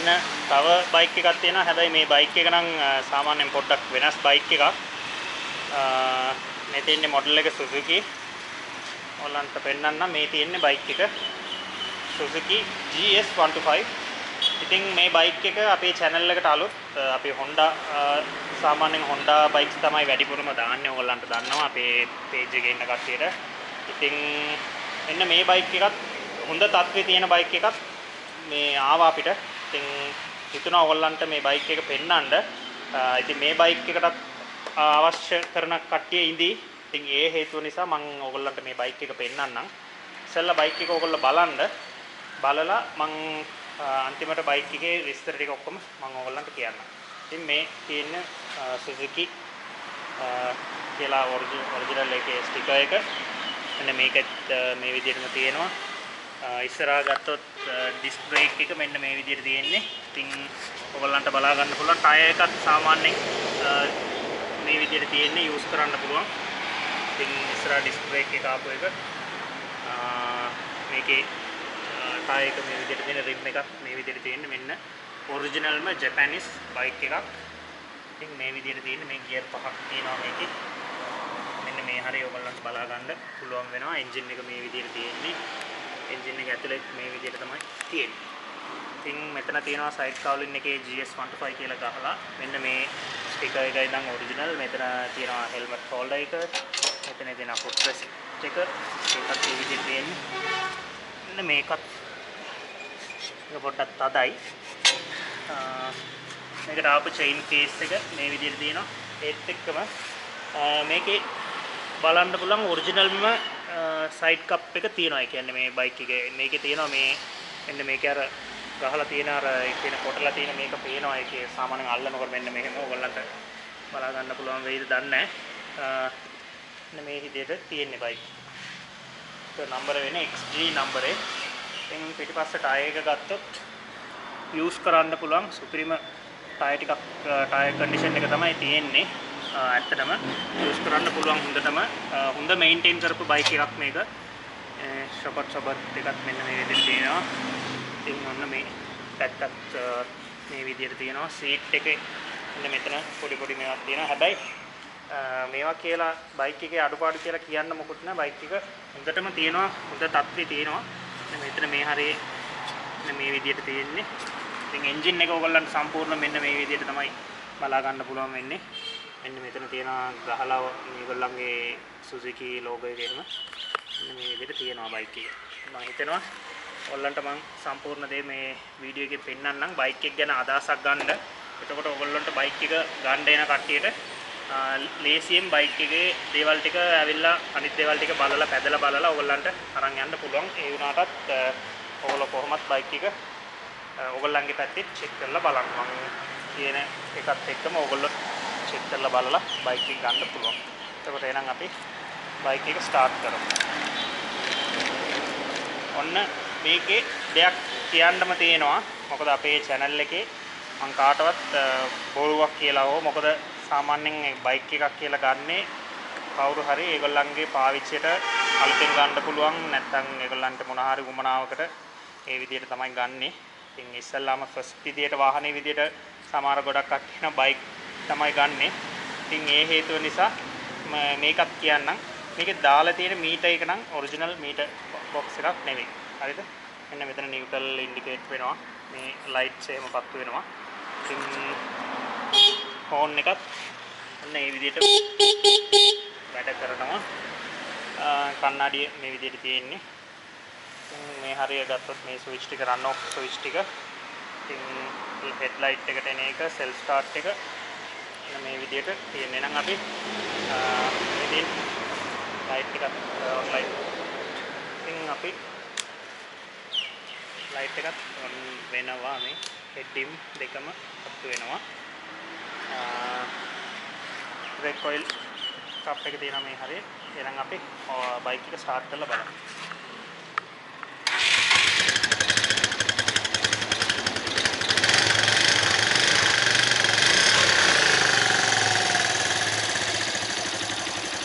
මෙන්න තව බයික් එකක් තියෙනවා. හැබැයි මේ බයික් එක නම් සාමාන්‍යයෙන් පොඩ්ඩක් වෙනස් බයික් එකක්. මේ තියෙන්නේ මොඩල් එක Suzuki. ඔයගලන්ට පෙන්නන්න මේ තියෙන්නේ බයික් එක Suzuki GS125. ඉතින් මේ බයික් එක අපේ channel එකට අලුත්. අපි Honda සාමාන්‍යයෙන් Honda bikes තමයි වැඩිපුරම දාන්නේ. ඔයගලන්ට දන්නවා අපේ page එකේ ඉන්න කට්ටියට. ඉතින් මෙන්න මේ බයික් එකත් හොඳ තත්ත්වයේ තියෙන බයික් එකක් මේ ආවා අපිට. ඉතින් හිතුණා ඔයගලන්ට මේ බයික් එක පෙන්නන්න. ඉතින් මේ බයික් එකටත් අවශ්‍ය කරන කට්ටිය ඉඳී. ඉතින් ඒ හේතුව නිසා මම ඔයගලන්ට මේ බයික් එක පෙන්නන්නම්. ඉස්සෙල්ලා බයික් එක ඔයගොල්ලෝ බලලා මම අන්තිමට බයික් එකේ විස්තර ටික ඔක්කොම මම ඔයගලන්ට කියන්නම්. ඉතින් මේ තියෙන Suzuki කියලා ඔරිජිනල් එකේ ස්ටිකර් එක. මෙන්න මේකත් මේ විදිහටම තියෙනවා. ඉස්සරහා ගත්තොත් ඩිස්ක් බ්‍රේක් එක මෙන්න මේ විදිහට තියෙන්නේ. ඉතින් ඔයගලන්ට බලා ගන්න පුළුවන් ටයර් එකත් සාමාන්‍යයෙන් මේ විදිහට තියෙන්නේ යූස් කරන්න පුළුවන්. ඉතින් ඉස්සරහා ඩිස්ක් බ්‍රේක් එක ආපු එක මේකේ ටයර් එක මේ විදිහට තියෙන රිම් එකක් මේ විදිහට තියෙන්නේ මෙන්න ඔරිජිනල්ම ජපනිස් බයික් එකක්. ඉතින් මේ විදිහට තියෙන්නේ මේ ගියර් පහක් තියෙනවා මේකේ. මෙන්න මේ හරිය ඔයගලන්ට බලා ගන්න පුළුවන් වෙනවා. එන්ජින් එක මේ විදිහට තියෙන්නේ. එන්ජින් එක ඇතුලේ මේ විදිහට තමයි තියෙන්නේ. ඉතින් මෙතන තියෙනවා සයිඩ් කවුලින් එකේ GS125 කියලා ගහලා මෙන්න මේ ස්ටිකර් එකයි නම් ඔරිජිනල්. මෙතන තියෙනවා හෙල්මට් හෝල්ඩර් එක. මෙතන තියෙනවා ෆුට් රෙස්ට් එක. ඒකත් මේ විදිහට තියෙන්නේ. මෙන්න මේකත් පොඩ්ඩක් තදයි. මේකට ආපු චේන් කේස් එක මේ විදිහට තියෙනවා. ඒත් එක්කම මේකේ බලන්න පුළුවන් ඔරිජිනල්ම සයිඩ් කප් එක තියෙනවා. ඒ කියන්නේ මේ බයික් එකේ මේකේ තියෙනවා මේ මෙන්න මේකේ අර ගහලා තියෙන අර කියන කොටලා තියෙන මේක පේනවා. ඒකේ සාමාන්‍යයෙන් අල්ලනකොට මෙන්න මෙහෙම ඔයගොල්ලන්ට බලා ගන්න පුළුවන් වෙයිද දන්නේ නැහැ. මෙන්න මේ විදිහට තියෙන්නේ බයික්. ඒක නම්බර වෙන්නේ XG නම්බරේ. ඉතින් පිටිපස්සේ ටයර් එක ගත්තොත් යූස් කරන්න පුළුවන් සුපිරිම ටයර් කන්ඩිෂන් එක තමයි තියෙන්නේ. ඇත්තටම යූස් කරන්න පුළුවන් හොඳ මේන්ටේන් කරපු බයික් එකක් මේක. ෂොපට් එකත් මෙන්න මේ විදිහට තියෙනවා. ඉතින් මොන මේ පැත්තත් මේ විදිහට තියෙනවා. සීට් එකේ මෙන්න මෙතන පොඩි මේවාක් තියෙනවා. හැබැයි මේවා කියලා බයික් එකේ අඩුපාඩු කියලා කියන්න මොකුත් නැහැ. බයික් එක හොඳටම තියෙනවා. හොඳ තත්ත්වේ තියෙනවා. මෙතන මේ හරියේ මේ විදිහට තියෙන්නේ. ඉතින් එන්ජින් එක ඔයගොල්ලන්ට සම්පූර්ණ මෙන්න මේ විදිහට තමයි බලා ගන්න පුළුවන් වෙන්නේ. මෙන්න මෙතන තියෙනවා ගහලා මේගොල්ලන්ගේ Suzuki logo එක එහෙම මෙන්න මේ විදිහට තියෙනවා බයික් එක. මම හිතනවා ඔයගොල්ලන්ට මම සම්පූර්ණ දේ මේ වීඩියෝ එකේ පෙන්නන්නම් බයික් එක ගැන අදහසක් ගන්න. එතකොට ඔයගොල්ලන්ට බයික් එක ගන්න එන කට්ටියට ලේසියෙන් බයික් එකේ දේවල් ටික ඇවිල්ලා අනිත් දේවල් ටික බලලා පැදලා ඔයගොල්ලන්ට අරන් යන්න පුළුවන්. ඒ වුණාටත් ඔයගොල්ලෝ කොහොමත් බයික් එක ඔයගොල්ලන්ගේ පැත්තේ චෙක් කරලා බලන්න. මම කියන එකත් එක්කම ඔයගොල්ලෝ චෙක් කරලා බලලා බයික් එක ගන්න පුළුවන්. එතකොට එහෙනම් අපි බයික් එක ස්ටාර්ට් කරමු. ඔන්න මේකේ දෙයක් කියන්නම තියෙනවා. මොකද අපේ channel එකේ මම කාටවත් බොරුවක් කියලා හෝ මොකද සාමාන්‍යයෙන් බයික් එකක් කියලා ගන්නේ කවුරු හරි ඒගොල්ලන්ගේ පාවිච්චියට අලුතෙන් ගන්න පුළුවන් නැත්නම් ඒගොල්ලන්ට මොන හරි උමනාවකට ඒ විදිහට තමයි ගන්නෙ. ඉතින් ඉස්සල්ලාම ෆස්ට් විදිහට වාහනේ විදිහට සමහර ගොඩක් අක්කින බයික් තමයි ගන්නෙ. ඉතින් ඒ හේතුව නිසා මේකත් කියන්නම්. මේකේ දාලා තියෙන මීටර් එක නම් ඔරිජිනල් මීටර් බොක්ස් එකක් නෙවෙයි. හරිද? මෙන්න මෙතන නිව්ට්‍රල් ඉන්ඩිකේට් වෙනවා. මේ ලයිට්ස් එහෙම පත්තු වෙනවා. ඉතින් හෝන් එකත් ඔන්න මේ විදිහට වැඩ කරනවා. කන්නඩිය මේ විදිහට තියෙන්නේ. මේ හරිය ගත්තොත් මේ ස්විච් ටික රන් ඔෆ් ස්විච් ටික. ඉතින් හෙඩ් ලයිට් එකට එන එක සෙල්ෆ් ස්ටාර්ට් එක මේ විදිහට තියෙන්නේ. නම් අපි ඉතින් ලයිට් එකත් ඔන් ලයිට්. ඉතින් අපි ලයිට් එකත් ඔන් වෙනවා. මේ හෙඩ් ඩිම් දෙකම පත්තු වෙනවා. බ්‍රේක් ඔයිල් කප් එක තියෙනවා මේ හරිය. එහෙනම් අපි බයික් එක ස්ටාර්ට් කරලා බලමු.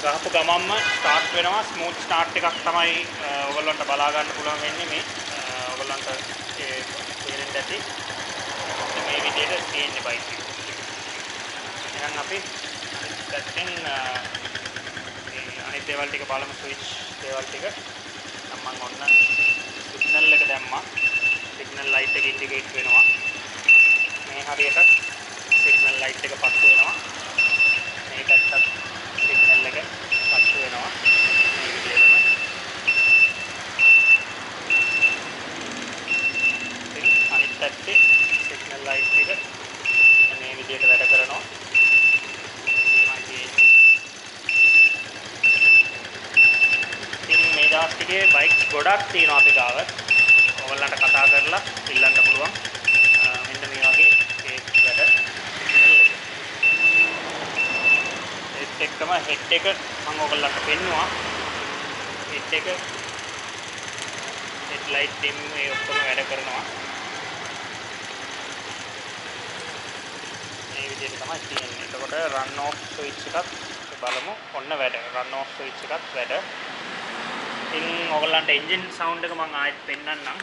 ගහපු ගමන්ම ස්ටාර්ට් වෙනවා. ස්මූත් ස්ටාර්ට් එකක් තමයි ඔයගොල්ලන්ට බලා ගන්න පුළුවන් වෙන්නේ මේ. ඔයගොල්ලන්ට තේරෙන්න ඇති. තියෙන්නේ බයික් එක. එහෙනම් අපි අනිත් පැත්තෙන් අනිත් දේවල් ටික බලමු ස්විච් දේවල් ටික. මම ඔන්න සිග්නල් එක දැම්මා. සිග්නල් ලයිට් එක ඉන්ඩිකේට් වෙනවා. මේ හරියට සිග්නල් ලයිට් එක පත්තු වෙනවා. මේ පැත්තත් සිග්නල් එක පත්තු වෙනවා. මේ විදිහටම. ඉතින් අනිත් පැත්තේ සිග්නල් ලයිට් එක මේ විදිහට වැඩ කරනවා. මේකමයි තියෙන්නේ. ඉතින් මේ දවස් ටිකේ බයික්ස් ගොඩක් තියෙනවා අපි ගාව. ඔයගොල්ලන්ට කතා කරලා ඉල්ලන්න පුළුවන්. මෙන්න මේ වගේ වැඩ. ඒත් එක්කම හෙඩ් එක මම ඔයගොල්ලන්ට පෙන්නුවා. හෙඩ් එක හෙඩ් ලයිට් ඩිම් මේ ඔක්කොම වැඩ කරනවා. මේ විදිහට තමයි තියෙන්නේ. එතකොට රන් ඔෆ් ස්විච් එකත් බලමු. ඔන්න වැඩ. රන් ඔෆ් ස්විච් එකත් වැඩ. ඉතින් ඔයගොල්ලන්ට එන්ජින් සවුන්ඩ් එක මම ආයෙත් පෙන්නන්නම්.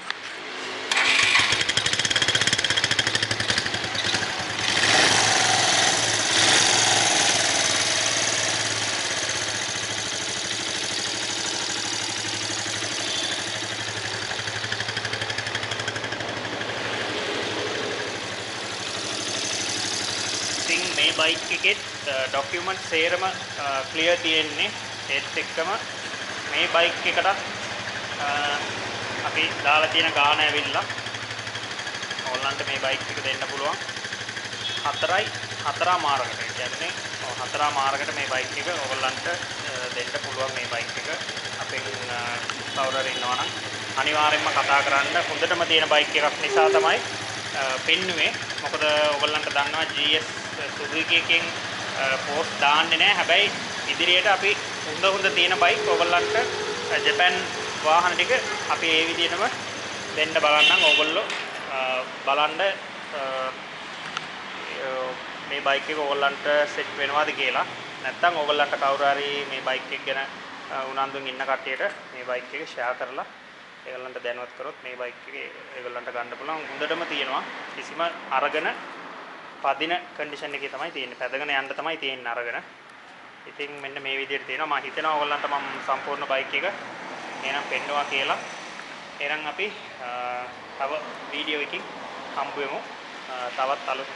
මේ බයික් එකේ ડોකියුමන්ට් සේරම ක්ලියර් තියෙන්නේ. ඒත් එක්කම මේ බයික් එකට අපි දාලා තියෙන ගාණ ඇවිල්ලා ඕගොල්ලන්ට මේ බයික් එක දෙන්න පුළුවන් 4 මාර්ගකට. ඒ කියන්නේ 4 මාර්ගකට මේ බයික් එක ඕගොල්ලන්ට දෙන්න පුළුවන්. මේ බයික් එක අපෙන් කවුරු හරි ඉන්නවා නම් අනිවාර්යෙන්ම කතා කරන්න. හොඳටම තියෙන බයික් එකක් නිසා තමයි පෙන්නුවේ. මොකද ඕගොල්ලන්ට දන්නවා GS Suzuki එකෙන් පෝස්ට් දාන්නේ නැහැ. හැබැයි ඉදිරියට අපි හොඳ තියෙන බයික් ඕගොල්ලන්ට ජපාන් වාහන ටික අපි ඒ විදිහටම දෙන්න බලන්නම්. ඕගොල්ලෝ බලන්න මේ බයික් එක ඕගොල්ලන්ට සෙට් වෙනවද කියලා. නැත්නම් ඕගොල්ලන්ට කවුරු හරි මේ බයික් එක ගැන උනන්දුන් ඉන්න කට්ටියට මේ බයික් එක ෂෙයා කරලා ඒගොල්ලන්ට දැනුවත් කරොත් මේ බයික් එක ඒගොල්ලන්ට ගන්න පුළුවන්. හොඳටම තියෙනවා. කිසිම අරගෙන පදින කන්ඩිෂන් එකේ තමයි තියෙන්නේ. පැදගෙන යන්න තමයි තියෙන්නේ අරගෙන. ඉතින් මෙන්න මේ විදිහට තියෙනවා. මම හිතනවා ඔයගොල්ලන්ට මම සම්පූර්ණ බයික් එක එහෙනම් පෙන්නවා කියලා. එහෙනම් අපි තව වීඩියෝ එකකින් හම්බ වෙමු. තවත් අලුත්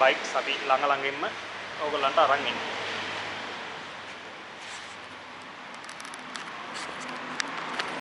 බයික්ස් අපි ළඟින්ම ඔයගොල්ලන්ට අරන් එන්න.